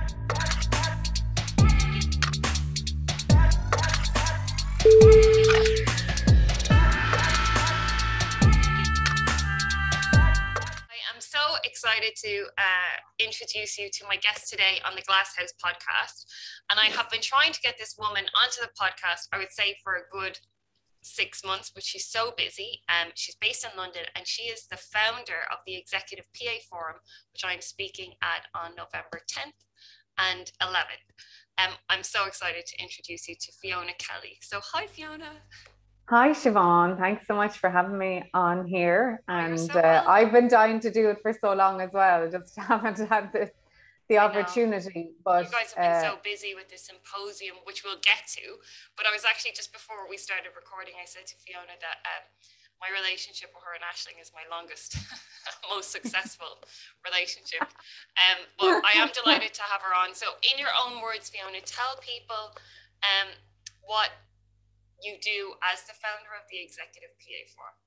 I'm so excited to introduce you to my guest today on the Glass House podcast. And I have been trying to get this woman onto the podcast, I would say, for a good 6 months, but she's so busy. She's based in London, and she is the founder of the Executive PA Forum, which I'm speaking at on November 10th and 11th. I'm so excited to introduce you to Fiona Kelly. So hi, Fiona. Hi, Siobhan. Thanks so much for having me on here. You're so welcome. I've been dying to do it for so long as well, just haven't had the opportunity. But you guys have been so busy with the symposium, which we'll get to. But I was actually, just before we started recording, I said to Fiona that my relationship with her and Aisling is my longest, most successful relationship. But I am delighted to have her on. So in your own words, Fiona, tell people what you do as the founder of the Executive PA Forum.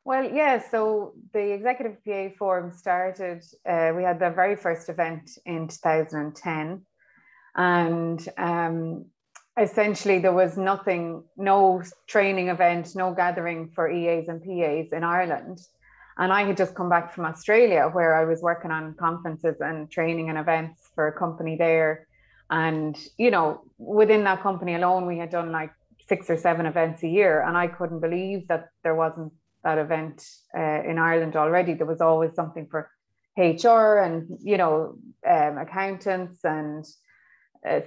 Well, yeah, so the Executive PA Forum started, we had the very first event in 2010, and essentially there was no training event, no gathering for EAs and PAs in Ireland. And I had just come back from Australia, where I was working on conferences and training and events for a company there. And, you know, within that company alone, we had done like 6 or 7 events a year. And I couldn't believe that there wasn't that event in Ireland already. There was always something for HR and, you know, accountants and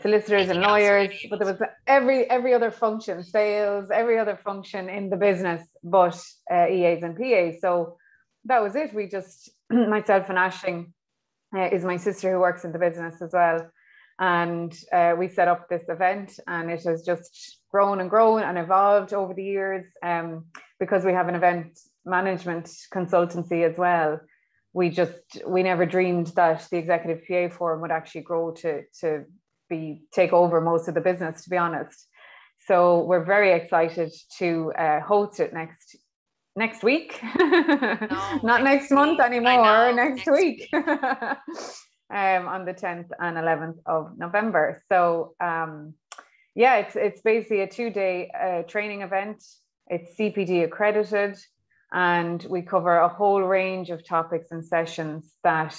solicitors and lawyers, but there was every other function, sales, every other function in the business, but EAs and PAs. So that was it. We just, myself and Aisling is my sister who works in the business as well. And we set up this event, and it has just grown and grown and evolved over the years, because we have an event management consultancy as well. We never dreamed that the Executive PA Forum would actually grow to take over most of the business, to be honest. So we're very excited to host it next week. Not next month anymore, next week. On the 10th and 11th of November. So yeah, it's basically a 2-day training event. It's CPD accredited, and we cover a whole range of topics and sessions that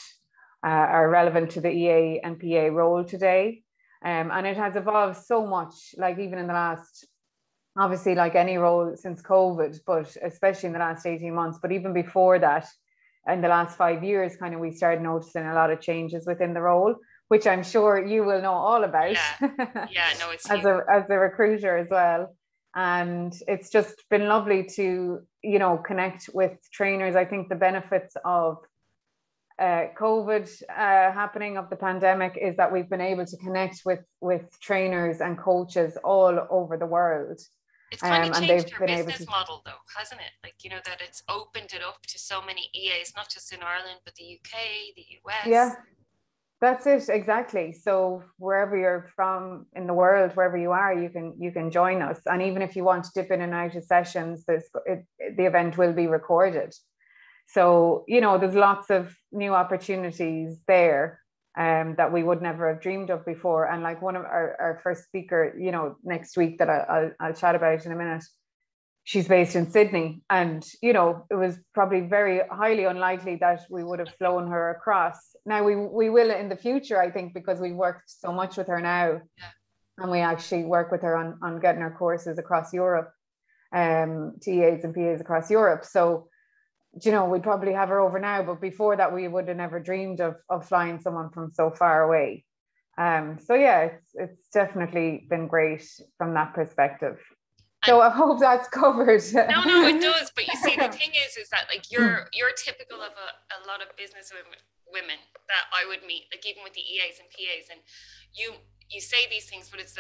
are relevant to the EA and PA role today. And it has evolved so much, like even in the last, obviously like any role since COVID, but especially in the last 18 months, but even before that, in the last 5 years, kind of, we started noticing a lot of changes within the role, which I'm sure you will know all about. No, it's as a recruiter as well. And it's just been lovely to, you know, connect with trainers. I think the benefits of COVID happening, of the pandemic, is that we've been able to connect with trainers and coaches all over the world. It's kind of changed your business model, though, hasn't it? Like, you know, that it's opened it up to so many EAs, not just in Ireland, but the UK, the US. Yeah, that's it, exactly. So wherever you're from in the world, wherever you are, you can join us. And even if you want to dip in and out of sessions, the event will be recorded. So, you know, there's lots of new opportunities there that we would never have dreamed of before. And like one of our first speaker, you know, next week, that I'll chat about in a minute, she's based in Sydney. And, you know, it was probably very highly unlikely that we would have flown her across. Now we will in the future, I think, because we worked so much with her now. And we actually work with her on getting her courses across Europe, TAs and PAs across Europe. So, you know, we'd probably have her over now, but before that, we would have never dreamed of flying someone from so far away. So yeah, it's definitely been great from that perspective. So I hope that's covered. No, it does. But you see, the thing is that like you're typical of a lot of business women that I would meet, like even with the EAs and PAs, and you say these things, but it's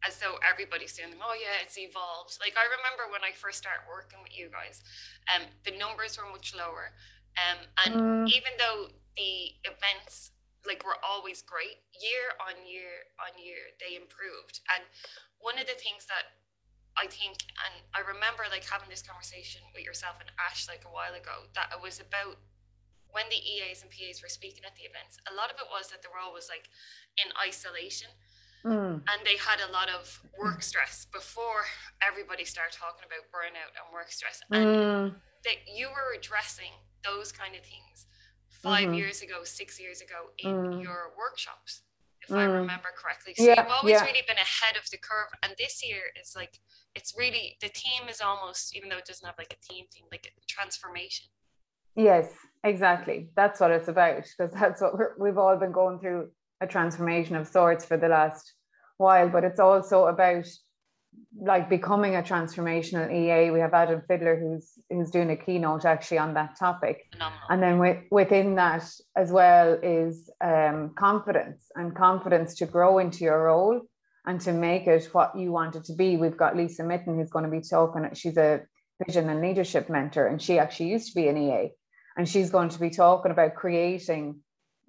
as though everybody's saying them. Oh yeah, it's evolved. Like I remember when I first started working with you guys, the numbers were much lower, and even though the events like were always great, year on year they improved. And one of the things that I think, and I remember like having this conversation with yourself and Ash like a while ago, that it was about when the EAs and PAs were speaking at the events, a lot of it was that the role was like in isolation. And they had a lot of work stress before everybody started talking about burnout and work stress. And that you were addressing those kind of things 5 years ago, 6 years ago in your workshops, if I remember correctly. So you've always really been ahead of the curve. And this year is like, it's really, the theme is almost, even though it doesn't have like a theme, like a transformation. Yes, exactly. That's what it's about, because that's what we've all been going through, a transformation of sorts for the last while. But it's also about like becoming a transformational EA. We have Adam Fiddler who's doing a keynote actually on that topic. Phenomenal. And then within that as well is confidence to grow into your role and to make it what you want it to be. We've got Lisa Mitten who's going to be talking. She's a vision and leadership mentor, and she actually used to be an EA, and she's going to be talking about creating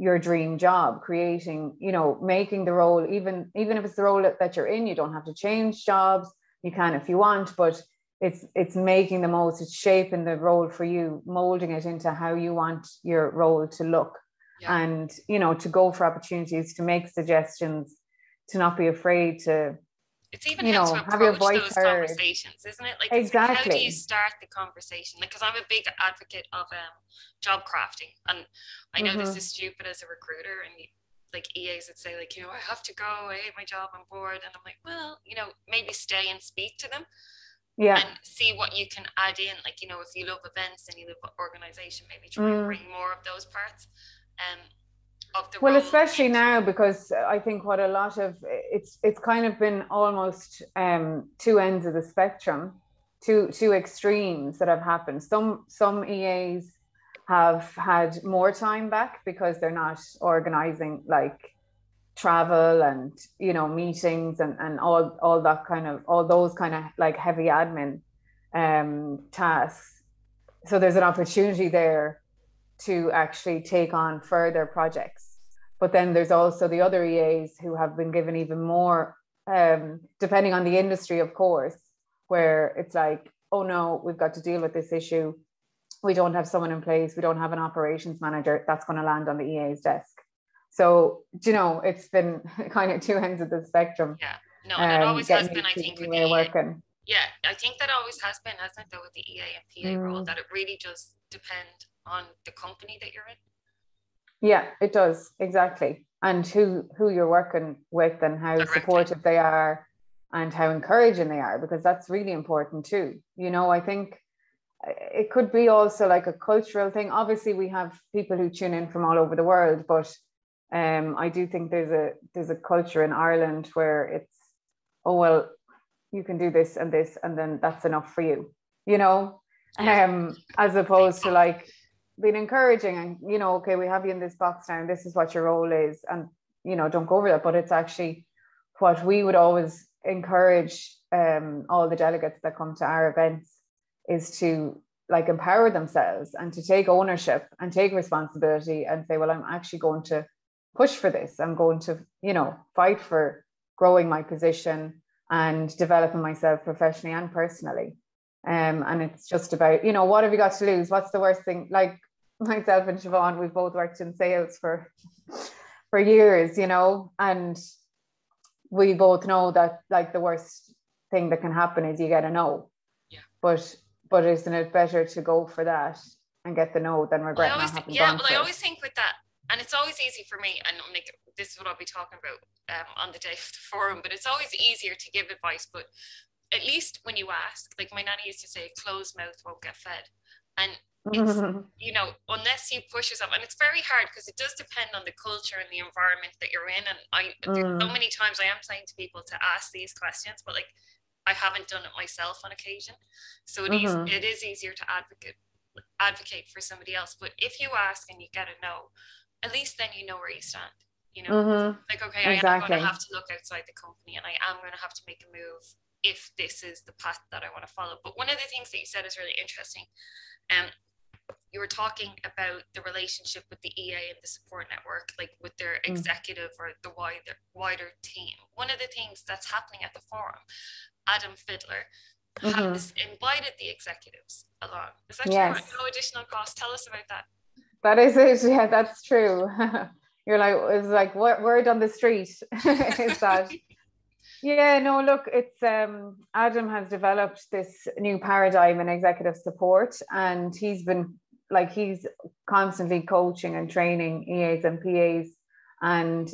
your dream job, creating, making the role, even if it's the role that you're in, you don't have to change jobs. You can if you want, but it's making the most, it's shaping the role for you, molding it into how you want your role to look. And, to go for opportunities, to make suggestions, to not be afraid to, it's even how to have your approach voice those heard. Conversations, isn't it? Like, exactly. How do you start the conversation? Like, because I'm a big advocate of job crafting, and I know this is stupid as a recruiter, and like EAs would say, like, I have to go, I hate my job, I'm bored, and I'm like, well, maybe stay and speak to them, and see what you can add in. Like, if you love events and you love organization, maybe try and bring more of those parts. Well, especially now, because I think what a lot of it's kind of been almost two ends of the spectrum, two extremes that have happened. Some EAs have had more time back because they're not organizing like travel and meetings and all that kind of, all those kind of like heavy admin tasks. So there's an opportunity there to actually take on further projects. But then there's also the other EAs who have been given even more, depending on the industry, of course, where it's like, oh no, we've got to deal with this issue. We don't have someone in place. We don't have an operations manager. That's going to land on the EA's desk. So, it's been kind of two ends of the spectrum. Yeah, no, and it always has been, I think, with the EA. Working. Yeah, I think that always has been, hasn't it, though, with the EA and PA role, that it really does depend on the company that you're in. Yeah, it does, exactly. And who you're working with and how supportive they are and how encouraging they are, because that's really important too. I think it could be also like a cultural thing. Obviously, we have people who tune in from all over the world, but I do think there's a culture in Ireland where it's, oh, well, you can do this, and then that's enough for you, as opposed to like being encouraging and, okay, we have you in this box now, and this is what your role is, and, don't go over that. But it's actually what we would always encourage all the delegates that come to our events is to like empower themselves and to take ownership and take responsibility and say, well, I'm actually going to push for this. I'm going to, fight for growing my position and developing myself professionally and personally. And it's just about, what have you got to lose? What's the worst thing? Like myself and Siobhan, we've both worked in sales for years, and we both know that like the worst thing that can happen is you get a no. Yeah. But isn't it better to go for that and get the no than regret not having gone for it? I always think with that, and it's always easy for me, and like this is what I'll be talking about on the day of the forum, but it's always easier to give advice. But at least when you ask, like my nanny used to say, closed mouth won't get fed. And it's, unless you push yourself, and it's very hard because it does depend on the culture and the environment that you're in. And so many times I am saying to people to ask these questions, but like I haven't done it myself on occasion. So it is easier to advocate for somebody else. But if you ask and you get a no, at least then you know where you stand. Like, okay, exactly. I am going to have to look outside the company, and I am going to have to make a move if this is the path that I want to follow. But one of the things that you said is really interesting. You were talking about the relationship with the EA and the support network, like with their executive or the wider team. One of the things that's happening at the forum, Adam Fiddler has invited the executives along. Is that true? No additional cost? Tell us about that. That is it. Yeah, that's true. You're like, it's like word on the street is that. Yeah, no, look, it's Adam has developed this new paradigm in executive support, and he's constantly coaching and training EAs and PAs, and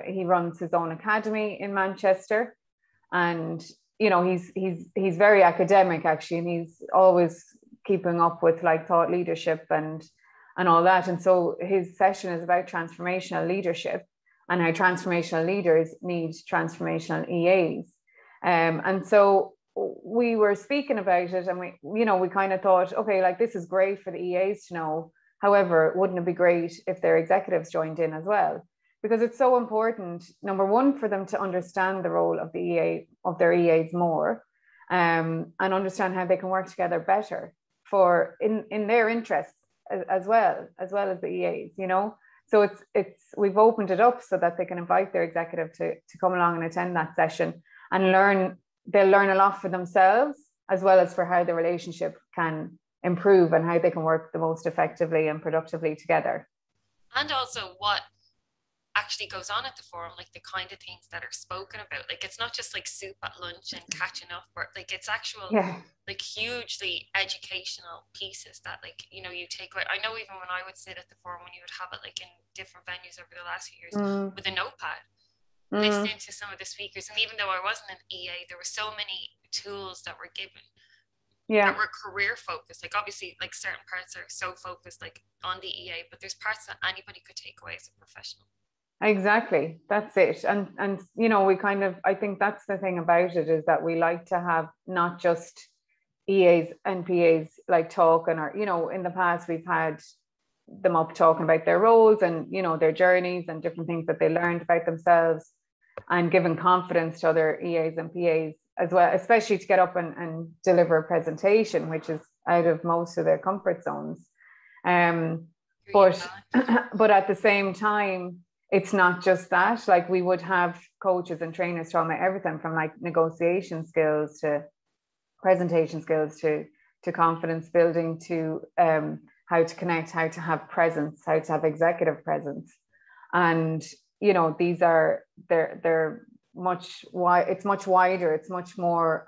he runs his own academy in Manchester, and he's very academic actually, and he's always keeping up with like thought leadership and all that. And so his session is about transformational leadership and how transformational leaders need transformational EAs. And so we were speaking about it, and we kind of thought, okay, like this is great for the EAs to know. However, wouldn't it be great if their executives joined in as well? Because it's so important, number one, for them to understand the role of the EA, of their EAs more, and understand how they can work together better for in their interests as well as the EAs, So we've opened it up so that they can invite their executive to come along and attend that session and they'll learn a lot for themselves, as well as for how the relationship can improve and how they can work the most effectively and productively together. And also what actually goes on at the forum, like the kind of things that are spoken about. Like it's not just like soup at lunch and catching up, or like it's actual like hugely educational pieces that you take away. I know even when I would sit at the forum, when you would have it like in different venues over the last few years with a notepad, listening to some of the speakers, and even though I wasn't an EA, there were so many tools that were given that were career focused. Like obviously like certain parts are so focused like on the EA, but there's parts that anybody could take away as a professional. Exactly, that's it. And I think that's the thing about it, is that we like to have not just EAs and PAs like talk, and in the past we've had them up talking about their roles and their journeys and different things that they learned about themselves, and giving confidence to other EAs and PAs as well, especially to get up and deliver a presentation, which is out of most of their comfort zones. But at the same time, it's not just that. Like we would have coaches and trainers talking about everything from like negotiation skills to presentation skills to confidence building to how to connect, how to have presence, how to have executive presence. And these are they're much it's much wider, it's much more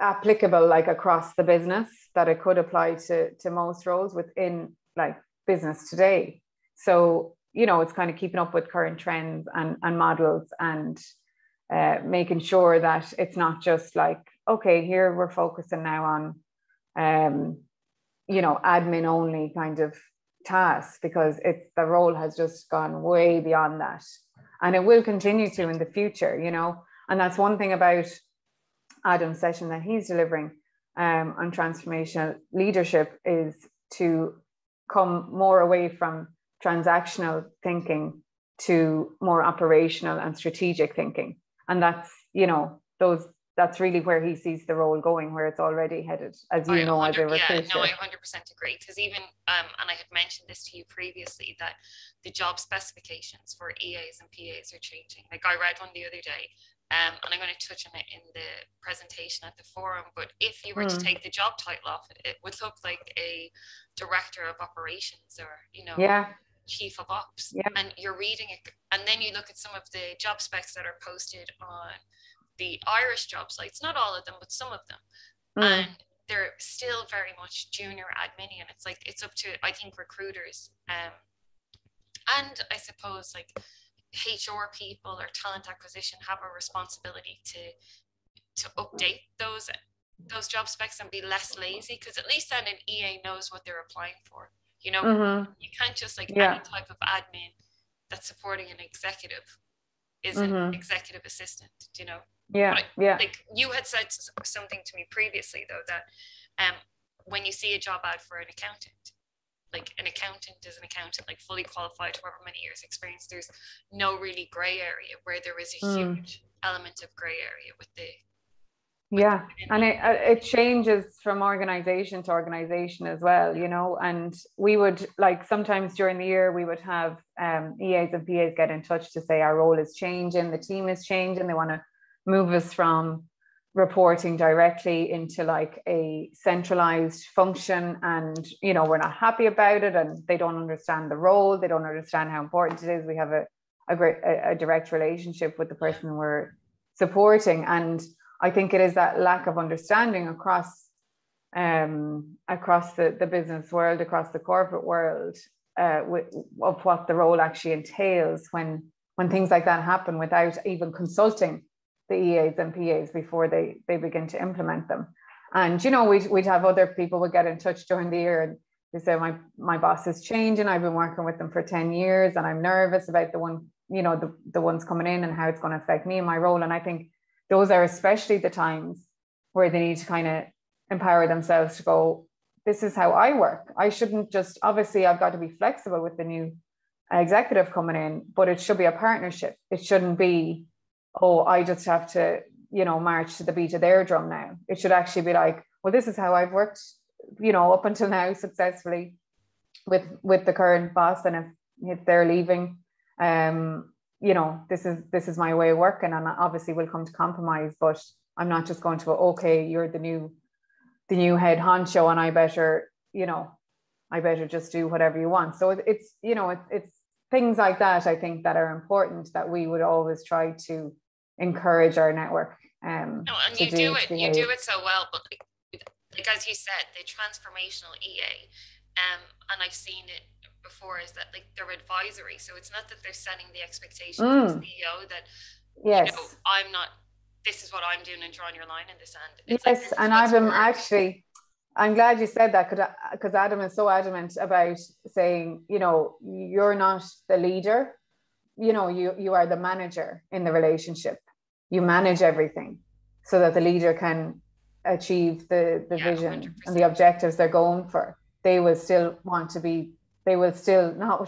applicable like across the business, that it could apply to most roles within like business today. So it's kind of keeping up with current trends and models, and making sure that it's not just like, okay, here we're focusing now on admin only kind of tasks, because the role has just gone way beyond that, and it will continue to in the future. And that's one thing about Adam's session that he's delivering on transformational leadership, is to come more away from transactional thinking to more operational and strategic thinking. And that's that's really where he sees the role going, where it's already headed, as you know, as a recruiter. Yeah, no, I 100% agree. Because even and I had mentioned this to you previously, that the job specifications for EAs and PAs are changing. Like I read one the other day, and I'm going to touch on it in the presentation at the forum. But if you were to take the job title off it would look like a director of operations, or chief of ops. And you're reading it, and then you look at some of the job specs that are posted on the Irish job sites, not all of them, but some of them, and they're still very much junior admin, and it's like it's up to, I think, recruiters and I suppose like HR people or talent acquisition have a responsibility to update those job specs and be less lazy, because at least then an EA knows what they're applying for. You can't just like any type of admin that's supporting an executive is an executive assistant, Like you had said something to me previously, though, that when you see a job ad for an accountant, like an accountant is an accountant, like fully qualified, however many years experience, there's no really gray area, where there is a huge element of gray area with the and it changes from organization to organization as well, and we would like sometimes during the year we would have EAs and PAs get in touch to say our role is changing, the team is changing, they want to move us from reporting directly into like a centralized function, and you know, we're not happy about it, and they don't understand the role, they don't understand how important it is. We have a direct relationship with the person we're supporting, and I think it is that lack of understanding across the business world, across the corporate world, of what the role actually entails when things like that happen without even consulting the EAs and PAs before they begin to implement them. And you know, we'd have other people would get in touch during the year, and they say, my boss is changing, I've been working with them for 10 years and I'm nervous about the one, you know, the ones coming in and how it's going to affect me and my role. And I think those are especially the times where they need to kind of empower themselves to go, this is how I work. I shouldn't just, obviously I've got to be flexible with the new executive coming in, but it should be a partnership. It shouldn't be, oh, I just have to, you know, march to the beat of their drum now. It should actually be like, well, this is how I've worked, you know, up until now successfully with the current boss. And if they're leaving, you know, this is my way of working, and obviously we'll come to compromise, but I'm not just going to go, okay, you're the new head honcho and I better just do whatever you want. So it's, you know, it's things like that, I think, that are important, that we would always try to encourage our network. No, and you do it so well, but like as you said, the transformational EA, and I've seen it before, is that like they're advisory, so it's not that they're setting the expectation for the CEO that, yes, you know, I'm not, this is what I'm doing and drawing your line in the sand. It's yes, like, and Adam, actually, I'm glad you said that, because Adam is so adamant about saying, you know, you're not the leader, you know, you are the manager in the relationship. You manage everything so that the leader can achieve the vision 100%. And the objectives they're going for. They will still not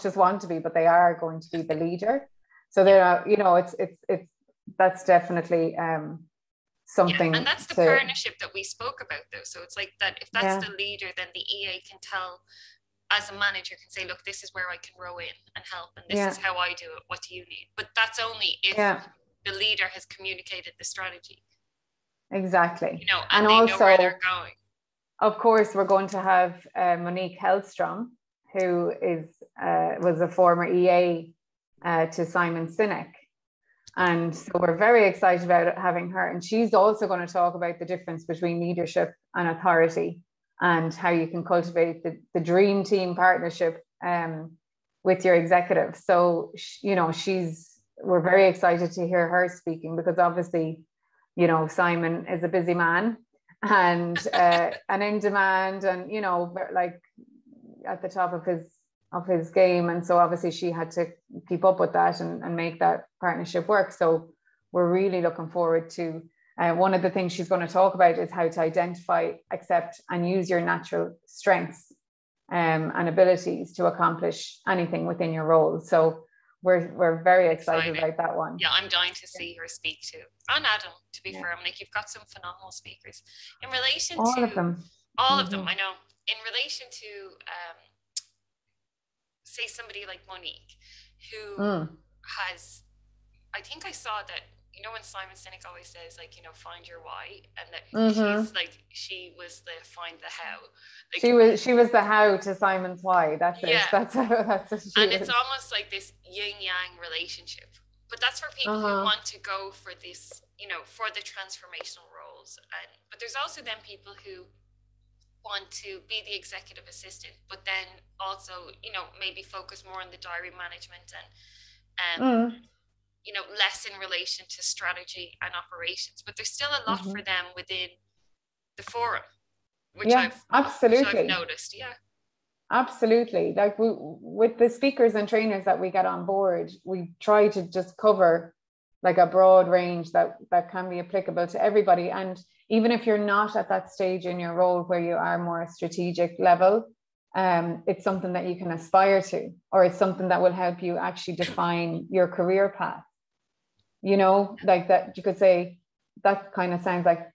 just want to be, but they are going to be the leader. So they're not, you know, it's that's definitely something. Yeah, and that's the partnership that we spoke about, though. So it's like that, if that's the leader, then the EA can tell, as a manager, can say, look, this is where I can row in and help, and this is how I do it. What do you need? But that's only if the leader has communicated the strategy. Exactly. You know, and they also know where they're going. Of course, we're going to have Monique Hellstrom, who was a former EA to Simon Sinek. And so we're very excited about having her. And she's also going to talk about the difference between leadership and authority, and how you can cultivate the dream team partnership with your executive. So, you know, we're very excited to hear her speaking, because obviously, you know, Simon is a busy man and in demand, and, you know, like at the top of his game. And so obviously she had to keep up with that and make that partnership work. So we're really looking forward to one of the things she's going to talk about is how to identify, accept, and use your natural strengths and abilities to accomplish anything within your role. So we're very excited about that one. Yeah, I'm dying to see her speak too. And Adam, to be fair, I'm like, you've got some phenomenal speakers. In relation all to of them, I know. In relation to say somebody like Monique, who has, I think I saw that, you know, when Simon Sinek always says, like, you know, find your why, and that she's like, she was the find the how. Like, she was the how to Simon's why. That's it. That's what she and is. it's almost like this yin yang relationship. But that's for people who want to go for this, you know, for the transformational roles. But there's also then people who want to be the executive assistant, but then also, you know, maybe focus more on the diary management and you know, less in relation to strategy and operations. But there's still a lot for them within the forum, which I've noticed. Absolutely. Like with the speakers and trainers that we get on board, we try to just cover like a broad range that can be applicable to everybody. And even if you're not at that stage in your role where you are more a strategic level, it's something that you can aspire to, or it's something that will help you actually define your career path. You know, like that, you could say, that kind of sounds like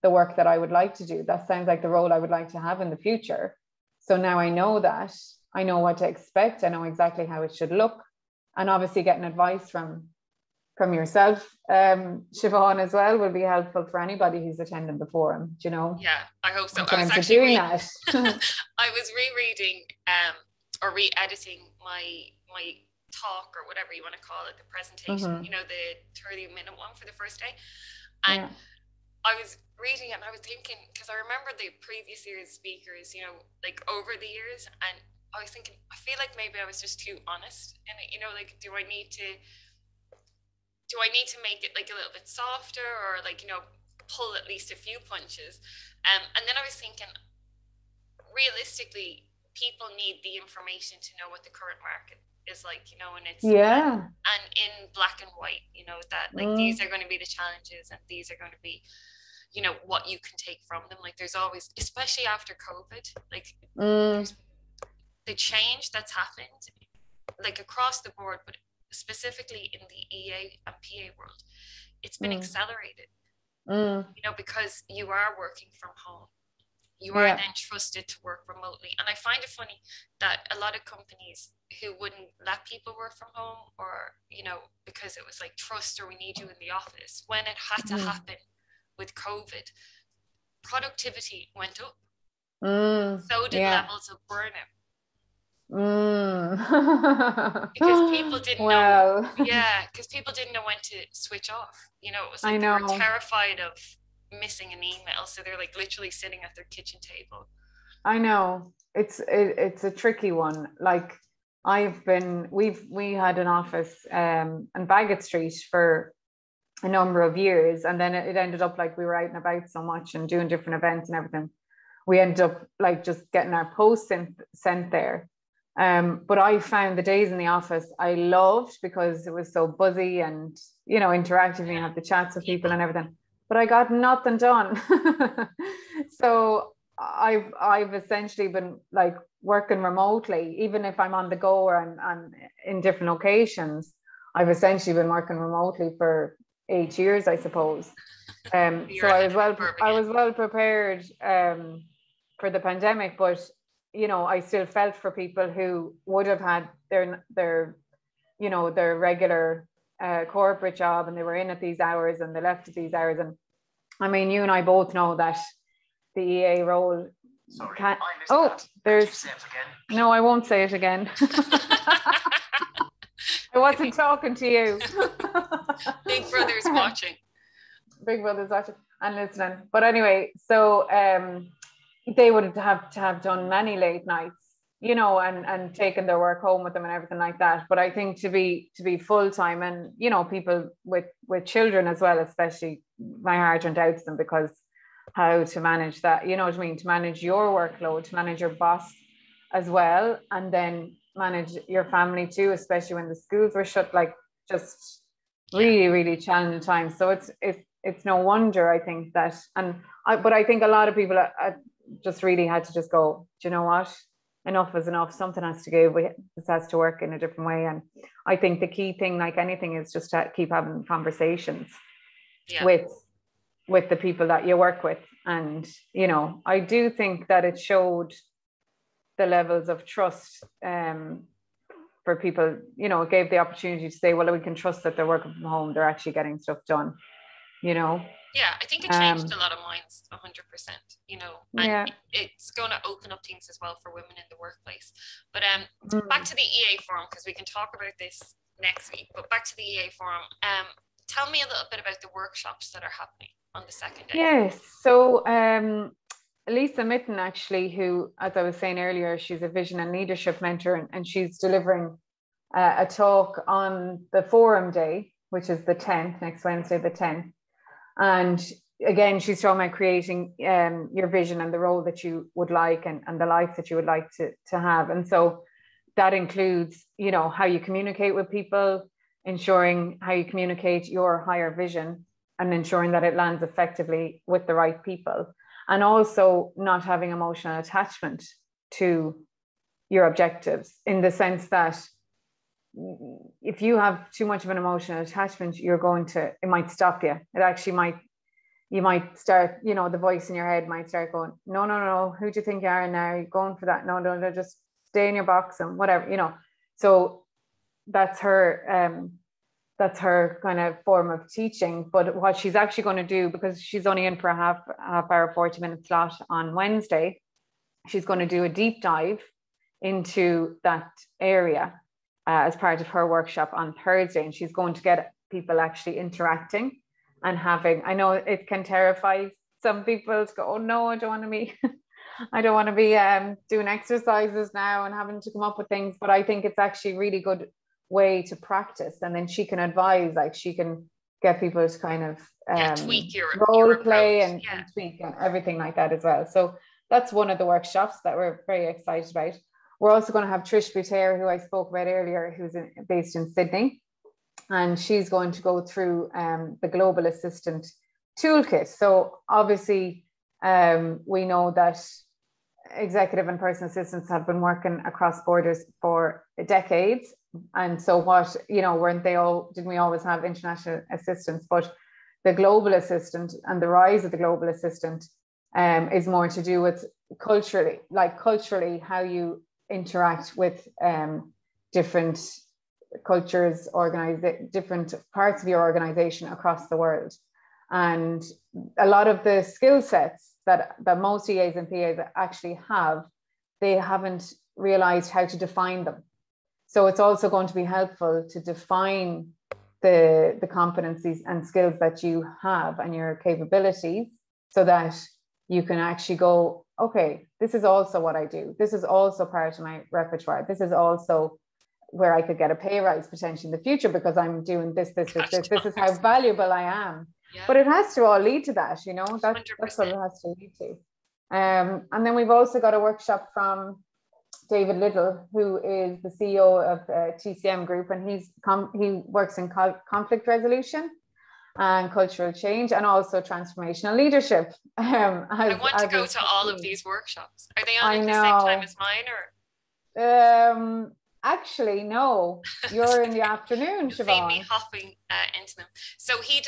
the work that I would like to do. That sounds like the role I would like to have in the future. So now I know that, I know what to expect. I know exactly how it should look. And obviously getting advice from from yourself, Siobhan, as well, will be helpful for anybody who's attending the forum, you know. Yeah, I hope so. In I was terms of actually doing that. I was rereading or re-editing my talk, or whatever you want to call it, the presentation, you know, the 30-minute one for the first day. And I was reading it and I was thinking, because I remember the previous year's speakers, you know, like over the years, and I was thinking, I feel like maybe I was just too honest in it, you know, like, do I need to make it like a little bit softer, or like, you know, pull at least a few punches? And then I was thinking, realistically, people need the information to know what the current market is like, you know, and it's and in black and white, you know, that like these are going to be the challenges and these are going to be, you know, what you can take from them. Like there's always, especially after COVID, like there's the change that's happened like across the board, but specifically in the EA and PA world, it's been accelerated, you know, because you are working from home. You are then trusted to work remotely. And I find it funny that a lot of companies who wouldn't let people work from home, or, you know, because it was like trust, or we need you in the office, when it had to happen with COVID, productivity went up. So did levels of burnout. Because people didn't know. Yeah, because people didn't know when to switch off. You know, it was like they were terrified of missing an email, so they're like literally sitting at their kitchen table. I know it's a tricky one. Like we had an office on Bagot Street for a number of years, and then it ended up like we were out and about so much and doing different events and everything. We ended up like just getting our posts sent there. But I found the days in the office I loved, because it was so buzzy and, you know, interactive, and you have the chats with people and everything. But I got nothing done. So I've essentially been like working remotely, even if I'm on the go or I'm in different locations. I've essentially been working remotely for 8 years, I suppose. So I was well prepared for the pandemic, but you know, I still felt for people who would have had their you know, their regular corporate job, and they were in at these hours and they left at these hours. And I mean, you and I both know that the EA role no, I won't say it again. I wasn't talking to you. Big Brother's watching. Big Brother's watching and listening. But anyway, so they would have to have done many late nights, you know, and taken their work home with them and everything like that. But I think to be full-time, and, you know, people with children as well, especially, my heart went out to them, because how to manage that, you know what I mean, to manage your workload, to manage your boss as well, and then manage your family too, especially when the schools were shut, like just really, really challenging times. So it's no wonder, I think that, but I think a lot of people just really had to just go, do you know what? Enough is enough. Something has to give. This has to work in a different way. And I think the key thing, like anything, is just to keep having conversations with the people that you work with. And, you know, I do think that it showed the levels of trust for people. You know, it gave the opportunity to say, well, we can trust that they're working from home. They're actually getting stuff done, you know. Yeah, I think it changed a lot of minds, 100%, you know, and it's going to open up things as well for women in the workplace. But back to the EA forum, because we can talk about this next week, but back to the EA forum. Tell me a little bit about the workshops that are happening on the second day. Yes, so Lisa Mitten, actually, who, as I was saying earlier, she's a vision and leadership mentor, and she's delivering a talk on the forum day, which is the 10th, next Wednesday, the 10th. And again, she's talking about creating your vision and the role that you would like, and the life that you would like to have. And so that includes, you know, how you communicate with people, ensuring how you communicate your higher vision, and ensuring that it lands effectively with the right people. And also not having emotional attachment to your objectives, in the sense that if you have too much of an emotional attachment, it might stop you. It actually you might start, you know, the voice in your head might start going, no, who do you think you are now? You're going for that. No, just stay in your box and whatever, you know. So that's her that's her kind of form of teaching. But what she's actually going to do, because she's only in for a half hour, 40-minute slot on Wednesday, she's going to do a deep dive into that area as part of her workshop on Thursday. And she's going to get people actually interacting and having, I know it can terrify some people to go, oh no, I don't want to be I don't want to be doing exercises now and having to come up with things, but I think it's actually a really good way to practice. And then she can advise, like she can get people to kind of tweak your role play approach. and tweak and everything like that as well. So that's one of the workshops that we're very excited about. We're also going to have Trish Butair, who I spoke about earlier, who's based in Sydney, and she's going to go through the Global Assistant Toolkit. So obviously we know that executive and personal assistants have been working across borders for decades. And so what, you know, didn't we always have international assistants? But the global assistant and the rise of the global assistant is more to do with culturally how you interact with different cultures, different parts of your organization across the world. And a lot of the skill sets that most EAs and PAs actually have, they haven't realized how to define them. So it's also going to be helpful to define the competencies and skills that you have and your capabilities, so that you can actually go, okay, this is also what I do. This is also part of my repertoire. This is also where I could get a pay rise potentially in the future because I'm doing this. This is how valuable I am. Yeah. But it has to all lead to that, you know, that's what it has to lead to. And then we've also got a workshop from David Little, who is the CEO of TCM Group, and he works in conflict resolution and cultural change, and also transformational leadership. I want to go to all of these workshops. Are they on at the same time as mine, or? Actually, no. You're in the afternoon, Siobhan. See me hopping into them. So he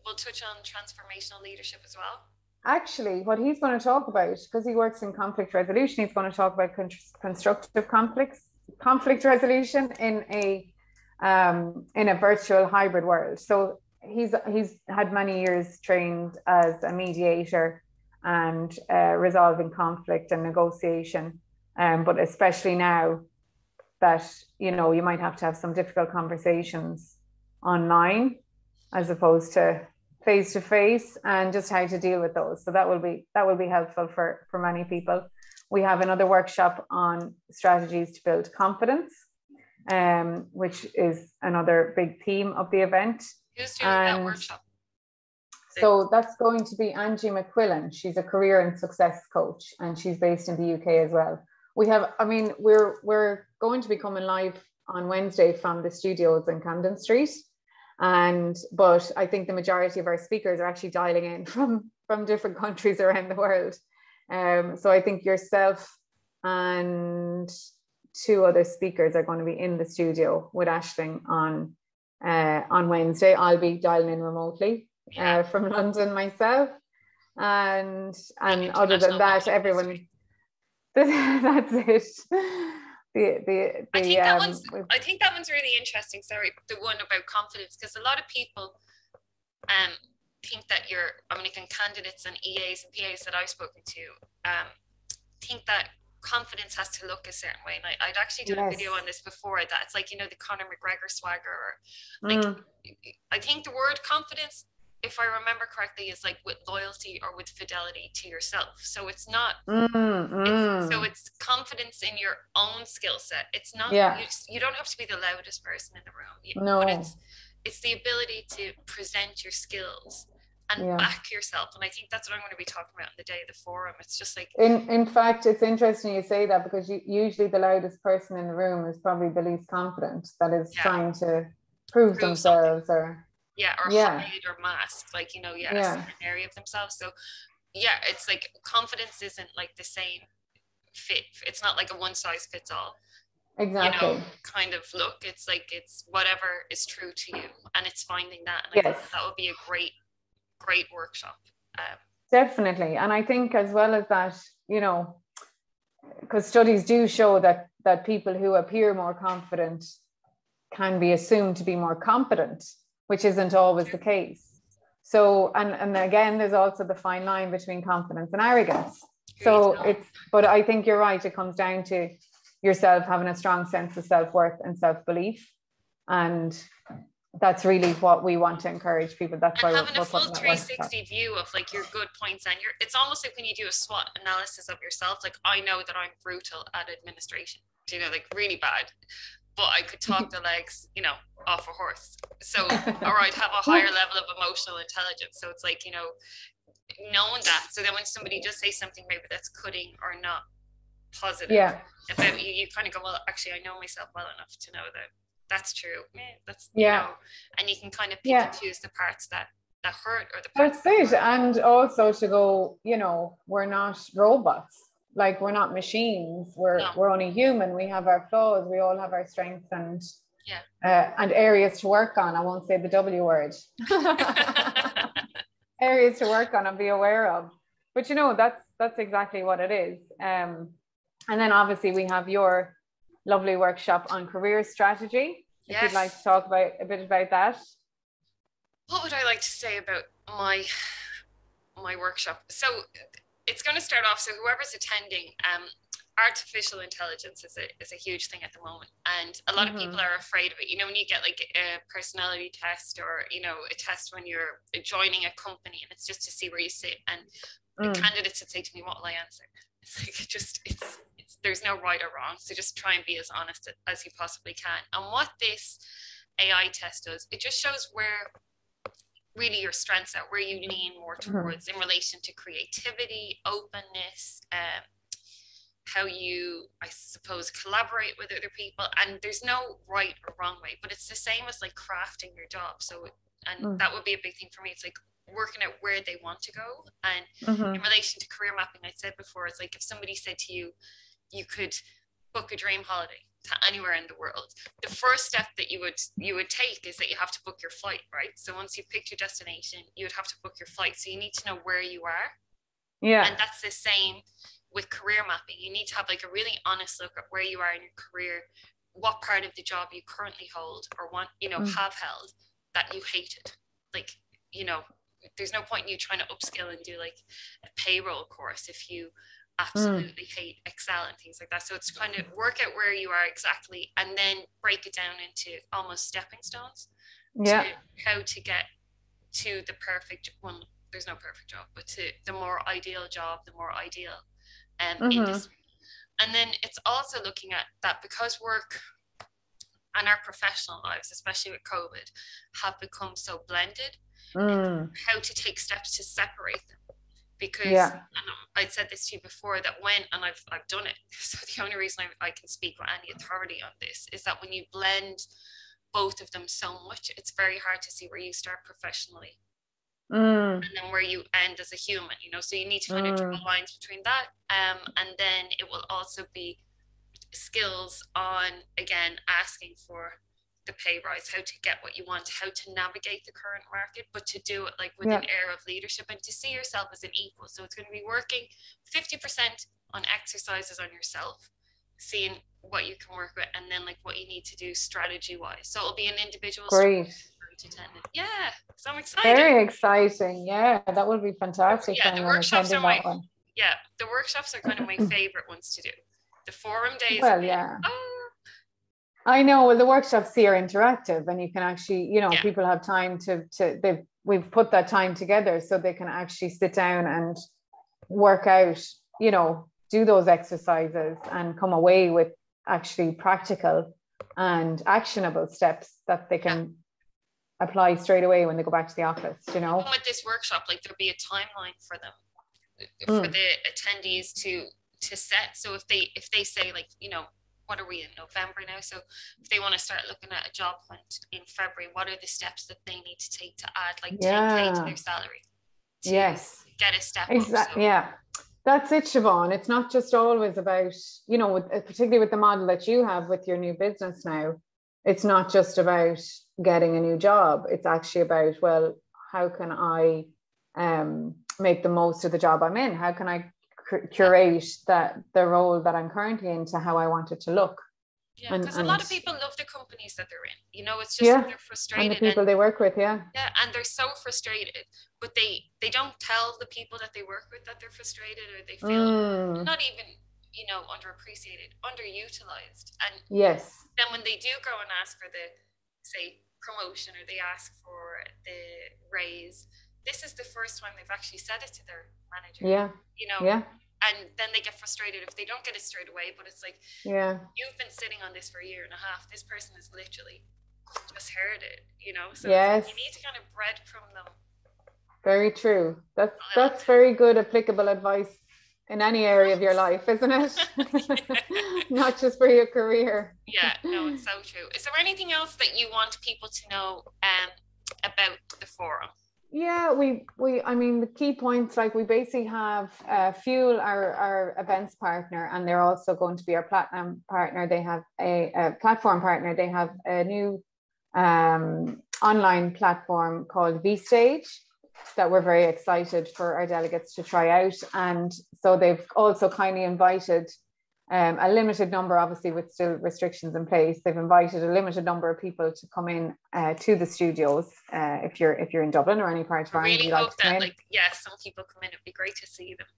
will touch on transformational leadership as well. Actually, what he's going to talk about, because he works in conflict resolution, he's going to talk about constructive conflict resolution in a virtual hybrid world. So he's had many years trained as a mediator and resolving conflict and negotiation, but especially now that, you know, you might have to have some difficult conversations online as opposed to face to face, and just how to deal with those. So that will be helpful for many people. We have another workshop on strategies to build confidence, which is another big theme of the event. Who's doing that workshop? So that's going to be Angie McQuillan. She's a career and success coach, and she's based in the UK as well. We're going to be coming live on Wednesday from the studios in Camden Street. But I think the majority of our speakers are actually dialing in from different countries around the world. So I think yourself and two other speakers are going to be in the studio with Aisling on Wednesday. I'll be dialing in remotely from London myself. And other than that, everyone, that's it. I think that one's really interesting. Sorry, the one about confidence, because a lot of people think that candidates and EAs and PAs that I've spoken to think that confidence has to look a certain way. And I'd actually done a video on this before, that it's like, you know, the Conor McGregor swagger, or like I think the word confidence, if I remember correctly, is like with loyalty or with fidelity to yourself. So it's not, it's confidence in your own skill set. It's not, you don't have to be the loudest person in the room. But it's the ability to present your skills and back yourself. And I think that's what I'm going to be talking about on the day of the forum. It's just like, in fact, it's interesting you say that, because usually the loudest person in the room is probably the least confident, that is trying to prove themselves something. Hide or mask, like, you know, a certain area of themselves. So it's like confidence isn't like the same fit. It's not like a one size fits all, exactly, you know, kind of look. It's like, it's whatever is true to you, and it's finding that. And I think that would be a great workshop. Definitely. And I think as well as that, you know, because studies do show that people who appear more confident can be assumed to be more competent, which isn't always the case. So, and again, there's also the fine line between confidence and arrogance. So but I think you're right. It comes down to yourself having a strong sense of self-worth and self-belief. And that's really what we want to encourage people. That's why having we're a full putting that 360 view of like your good points, and it's almost like when you do a SWOT analysis of yourself, like I know that I'm brutal at administration, you know, like really bad, but I could talk the legs, you know, off a horse. So, or I'd have a higher level of emotional intelligence. So it's like, you know, knowing that. So then when somebody just says something maybe that's cutting or not positive about you, you kind of go, well, actually, I know myself well enough to know that that's true. That's, you know, and you can kind of pick and choose the parts that hurt or the parts that's it. And also to go, you know, we're not robots. Like, we're not machines. We're only human. We have our flaws. We all have our strengths and areas to work on. I won't say the W word. Areas to work on and be aware of. But you know, that's exactly what it is. And then obviously we have your lovely workshop on career strategy. If you'd like to talk about a bit about that. What would I like to say about my workshop? So it's going to start off, so whoever's attending, artificial intelligence is a huge thing at the moment, and a lot of people are afraid of it. You know, when you get like a personality test, or, you know, a test when you're joining a company, and it's just to see where you sit, and the candidates would say to me, what will I answer? It's like, it's there's no right or wrong, so just try and be as honest as you possibly can. And what this AI test does, it just shows where really your strengths are, where you lean more towards in relation to creativity, openness, how you, I suppose, collaborate with other people. And there's no right or wrong way, but it's the same as like crafting your job. So, and that would be a big thing for me. It's like working out where they want to go. And in relation to career mapping, I said before, it's like if somebody said to you, you could book a dream holiday to anywhere in the world, the first step that you would take is that you have to book your flight, right? So once you've picked your destination, you would have to book your flight. So you need to know where you are. Yeah. And that's the same with career mapping. You need to have like a really honest look at where you are in your career, what part of the job you currently hold or want, you know, have held that you hated. Like, you know, there's no point in you trying to upskill and do like a payroll course if you absolutely hate Excel and things like that. So it's kind of work out where you are exactly, and then break it down into almost stepping stones to how to get to the perfect one. There's no perfect job, but to the more ideal job, the more ideal industry. And then it's also looking at that, because work and our professional lives, especially with COVID, have become so blended, how to take steps to separate them. Because and I'd said this to you before, that and I've done it, so the only reason I can speak with any authority on this is that when you blend both of them so much, it's very hard to see where you start professionally and then where you end as a human, you know. So you need to kind of draw lines between that, and then it will also be skills on, again, asking for the pay rise, how to get what you want, how to navigate the current market, but to do it like with an air of leadership and to see yourself as an equal. So it's going to be working 50% on exercises on yourself, seeing what you can work with, and then like what you need to do strategy wise. So it'll be an individual. Great. Yeah, so I'm excited. Very exciting. Yeah, that would be fantastic. Yeah, the workshops are the workshops are kind of my favorite ones to do. The forum days. Well, yeah. I know. Well, the workshops here are interactive, and you can actually, you know, people have time we've put that time together so they can actually sit down and work out, you know, do those exercises and come away with actually practical and actionable steps that they can apply straight away when they go back to the office, you know. Even with this workshop, like there'll be a timeline for them, for the attendees to set. So if they say, like, you know, what are we in November now? So if they want to start looking at a job hunt in February, what are the steps that they need to take to add like 10K to their salary? To get a step up. So. Yeah. That's it, Siobhan. It's not just always about, you know, particularly with the model that you have with your new business now, it's not just about getting a new job. It's actually about, well, how can I make the most of the job I'm in? How can I curate the role that I'm currently in to how I want it to look? Yeah, because a lot of people love the companies that they're in. You know, it's just yeah, they're frustrated. and the people they work with, yeah. Yeah, and they're so frustrated, but they don't tell the people that they work with that they're frustrated, or they feel not even, you know, underappreciated, underutilized. And yes, then when they do go and ask for the, say, promotion, or they ask for the raise, this is the first time they've actually said it to their manager. yeah, You know, yeah. And then they get frustrated if they don't get it straight away. But it's like, yeah, you've been sitting on this for a year and a half. This person has literally just heard it, you know. So yes, you need to kind of breadcrumb them. very true. That's very good applicable advice in any area of your life, isn't it? Not just for your career. Yeah, no, it's so true. Is there anything else that you want people to know about the forum? Yeah, I mean, the key points, like we basically have Fuel, our events partner, and they're also going to be our platinum partner. They have a platform partner. They have a new online platform called VStage that we're very excited for our delegates to try out. And so they've also kindly invited a limited number, obviously with still restrictions in place. They've invited a limited number of people to come in to the studios if you're in Dublin or any part of Ireland. I really hope that, like, some people come in. It'd be great to see them.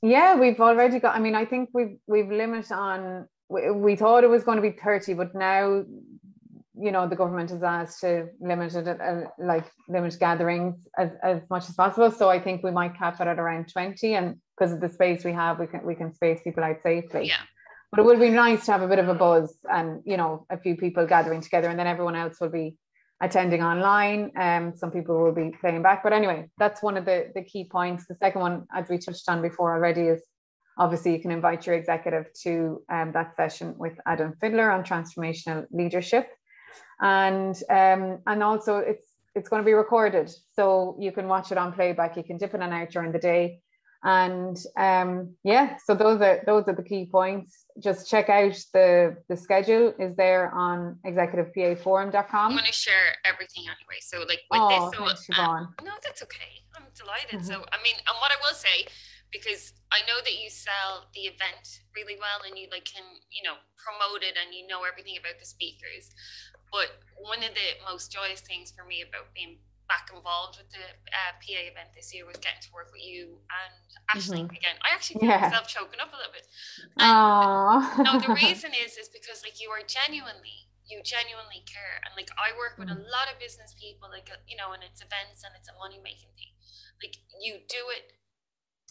Yeah, we've already got. I mean, I think we've limit on. We thought it was going to be 30, but now, you know, the government has asked to limit it, limit gatherings as much as possible. So I think we might cap it at around 20, and because of the space we have, we can space people out safely. Yeah. But it would be nice to have a bit of a buzz and, you know, a few people gathering together, and then everyone else will be attending online. Some people will be playing back. But anyway, that's one of the key points. The second one, as we touched on before already, is obviously you can invite your executive to that session with Adam Fiddler on transformational leadership. And also it's going to be recorded, so you can watch it on playback. You can dip in and out during the day. And so those are the key points. Just check out the schedule is there on executivepaforum.com. I'm going to share everything anyway. So like with thanks, Siobhan. No, that's okay. I'm delighted. So I mean, and what I will say, because I know that you sell the event really well, and you can, you know, promote it, and you know everything about the speakers. But one of the most joyous things for me about being back involved with the PA event this year was getting to work with you and Aisling again. I actually feel myself choking up a little bit. And no, the reason is because like you genuinely care. And like I work with a lot of business people, like, you know, and it's events and it's a money making thing. Like you do it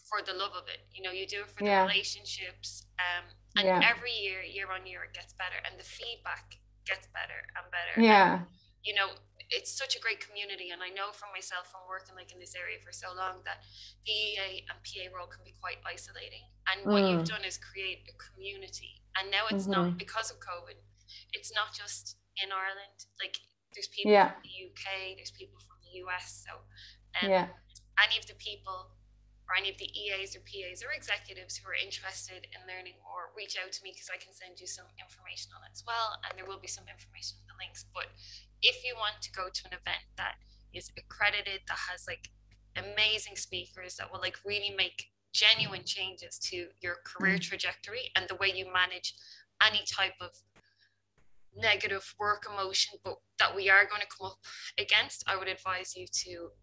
for the love of it, you know, you do it for the relationships. And every year on year it gets better, and the feedback gets better and better. And, you know, it's such a great community, and I know from myself from working like in this area for so long that the EA and PA role can be quite isolating. And what you've done is create a community. And now it's not, because of COVID, it's not just in Ireland. Like there's people from the UK, there's people from the US. So any of the people or any of the EAs or PAs or executives who are interested in learning more, reach out to me, because I can send you some information on it as well. And there will be some information in the links. But if you want to go to an event that is accredited, that has like amazing speakers, that will like really make genuine changes to your career trajectory and the way you manage any type of negative work emotion, but that we are going to come up against, I would advise you to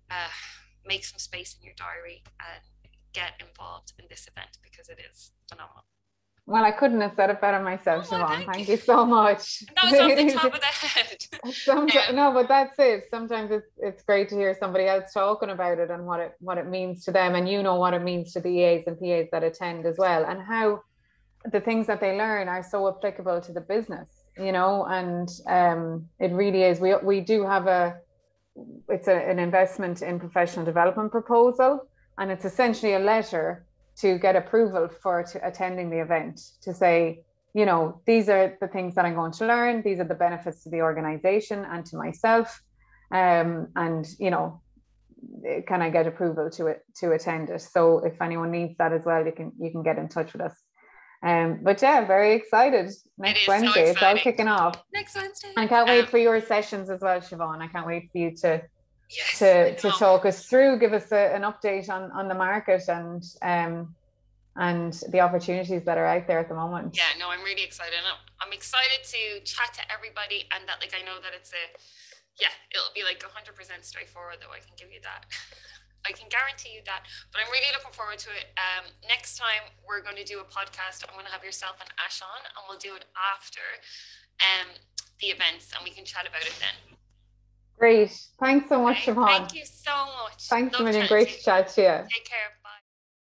make some space in your diary and get involved in this event, because it is phenomenal. Well, I couldn't have said it better myself, Siobhan. Thank you so much. That was off the top of the head. No, but that's it. Sometimes it's great to hear somebody else talking about it and what it means to them, and you know what it means to the EAs and PAs that attend as well, and how the things that they learn are so applicable to the business, you know. And it really is. We do have an investment in professional development proposal, and it's essentially a letter to get approval for attending the event, to say, you know, these are the things that I'm going to learn, these are the benefits to the organization and to myself, and you know, can I get approval to attend it? So if anyone needs that as well, you can get in touch with us. But yeah, very excited. Next Wednesday, so it's all kicking off. Next Wednesday. I can't wait for your sessions as well, Siobhan. I can't wait for you to talk us through, give us an update on the market, and and the opportunities that are out there at the moment. Yeah, no, I'm really excited. I'm excited to chat to everybody, and that like I know that it'll be like 100% straightforward, though I can give you that. I can guarantee you that, but I'm really looking forward to it. Next time we're going to do a podcast. I'm going to have yourself and Ash on, and we'll do it after the events, and we can chat about it then. Great. Thanks so much, Siobhan. Thank you so much. Thanks a million. Great to chat to you. Take care.